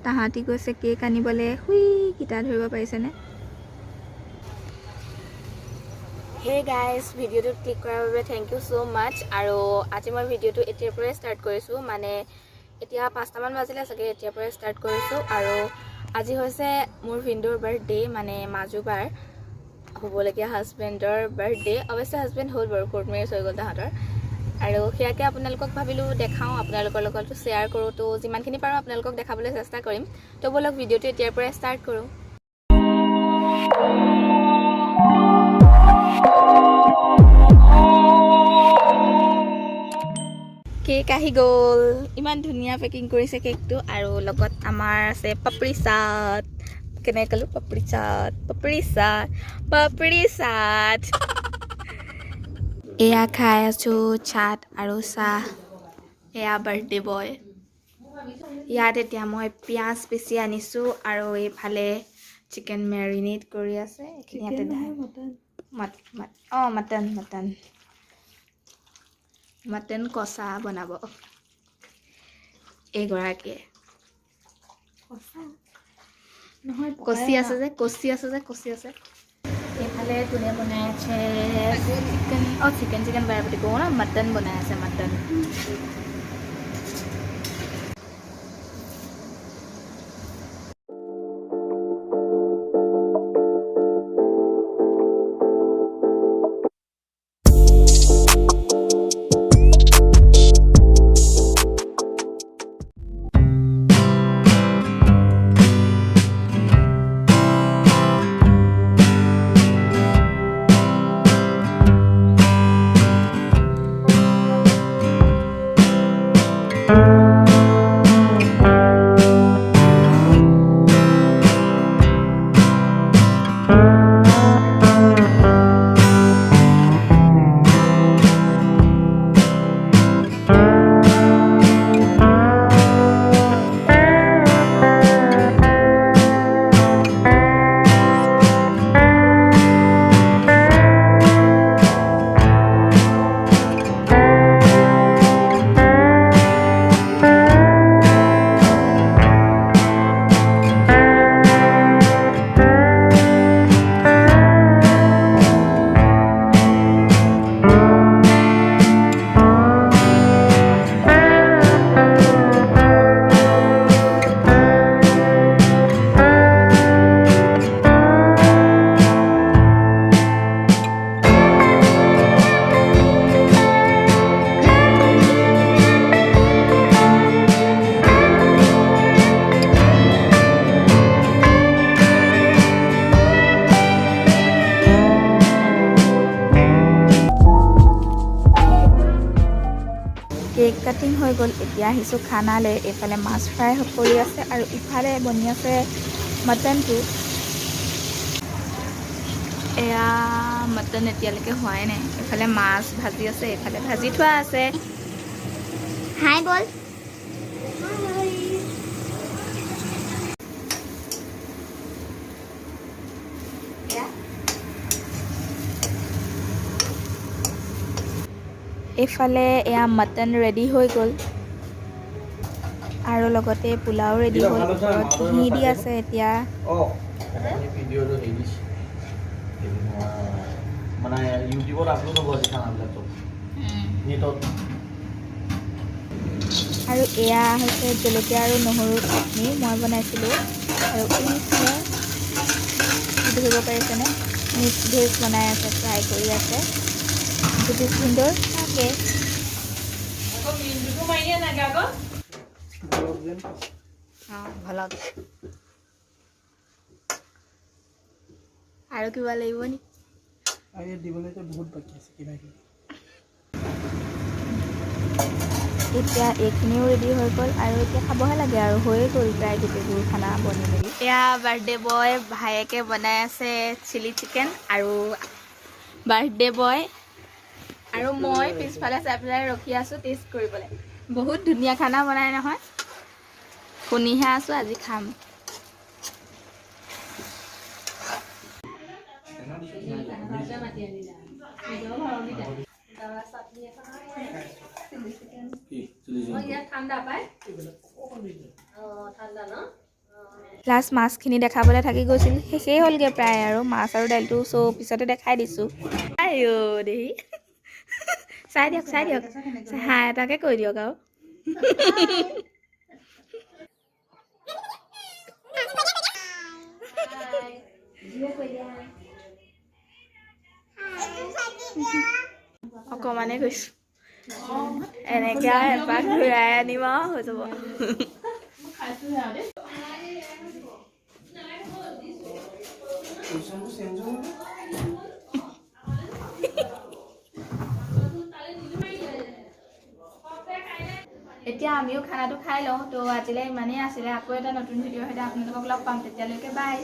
তাহাঁতি গৈছে কেক আনিবলৈ হুই কিটা ধৰিব পাৰিছেনে হে গাইজ ভিডিঅ'টো ক্লিক কৰাৰ বাবে থেংক ইউ ছ' মাছ আৰু আজি মই ভিডিঅ'টো এতিয়াৰ পৰাই ষ্টাৰ্ট কৰিছোঁ মানে এতিয়া 5টামান বাজিলে চাগে এতিয়াৰ পৰাই ষ্টাৰ্ট কৰিছোঁ আৰু আজি হৈছে মোৰ ভিনদেউৰ বাৰ্থডে মানে মাজুবাৰ হ'বলগীয়া হাজবেণ্ডৰ বাৰ্থডে অৱশ্যে হাজবেণ্ড হ'ল বাৰু কোৰ্ট মেৰেজ হৈ গ'ল তাহাঁতৰ আৰু সেয়াকে আপোনালোকক ভাবিলোঁ দেখাওঁ আপোনালোকৰ লগতো শ্বেয়াৰ কৰোঁ তো যিমানখিনি পাৰোঁ আপোনালোকক দেখাবলৈ চেষ্টা কৰিম তো ব'লক ভিডিঅ'টো এতিয়াৰ পৰাই ষ্টাৰ্ট কৰোঁ কেক আহি গ'ল ইমান ধুনীয়া পেকিং কৰিছে কেকটো আৰু লগত আমাৰ আছে পাপৰি চাট কেনেকৈ ক'লোঁ পাপৰি চাট এয়া খাই আছোঁ চাট আৰু চাহ এয়া বাৰ্থডে বয় ইয়াত এতিয়া মই পিঁয়াজ পিচি আনিছোঁ আৰু এইফালে চিকেন মেৰিনেট কৰি আছে এইখিনি ইয়াতে মটন কষা বনাব এইগৰাকীয়ে কচি আছে এইফালে কোনে বনাই আছে চিকেন বাৰে প্ৰতি কওঁ ন মটন বনাই আছে মটন কেক কাটিং হৈ গ'ল এতিয়া আহিছোঁ খানালৈ এইফালে মাছ ফ্ৰাই কৰি আছে আৰু ইফালে বনি আছে মটনটো এয়া মটন এতিয়ালৈকে হোৱাই নাই এইফালে মাছ ভাজি আছে এইফালে ভাজি থোৱা আছে হাই বল এইফালে এয়া মটন ৰেডি হৈ গ'ল আৰু লগতে পোলাও ৰেডি হ'ল ওপৰত ঘি দি আছে এতিয়া মানে ইউটিউবত আপলোড হ'ব আজি খানাবিলাক চব নেটত আৰু এয়া হৈছে জলকীয়া আৰু নহৰু চাটনি মই বনাইছিলোঁ আৰু এইফালে ধৰিব পাৰিছেনে মিক্স ভেজ বনাই আছে ফ্ৰাই কৰি আছে বহুত সুন্দৰ থাকে ভলক আৰু কিবা লাগিব নি বহুত বাকী আছে কিবা এতিয়া এইখিনিও ৰেডি হৈ গ'ল আৰু এতিয়া খাবহে লাগে আৰু হৈয়ে গ'ল প্ৰায় গোটেইবোৰ খানা বনি মেলি এয়া বাৰ্থডে বয় ভায়েকে বনাই আছে চিলি চিকেন আৰু বাৰ্থডে বয় আৰু মই পিছফালে চাই পেলাই ৰখি আছোঁ টেষ্ট কৰিবলৈ বহুত ধুনীয়া খানা বনাই নহয় শুনিহে আছোঁ আজি খাম ঠাণ্ডা পায় ঠাণ্ডা ন লাষ্ট মাছখিনি দেখাবলৈ থাকি গৈছিল শেষেই হ'লগৈ প্ৰায় আৰু মাছ আৰু দাইলটো চ' পিছতে দেখাই দিছোঁ আইঅ দেহি চাই দিয়ক হাই এটাকে কৈ দিয়ক আৰু অকণমানে গৈছোঁ এনেকৈ আৰু এপাক ঘূৰাই আনিম আৰু হৈ যাব এতিয়া আমিও খানাটো খাই লওঁ তো আজিলৈ ইমানেই আছিলে আকৌ এটা নতুন ভিডিঅ' সৈতে আপোনালোকক লগ পাম তেতিয়ালৈকে বাই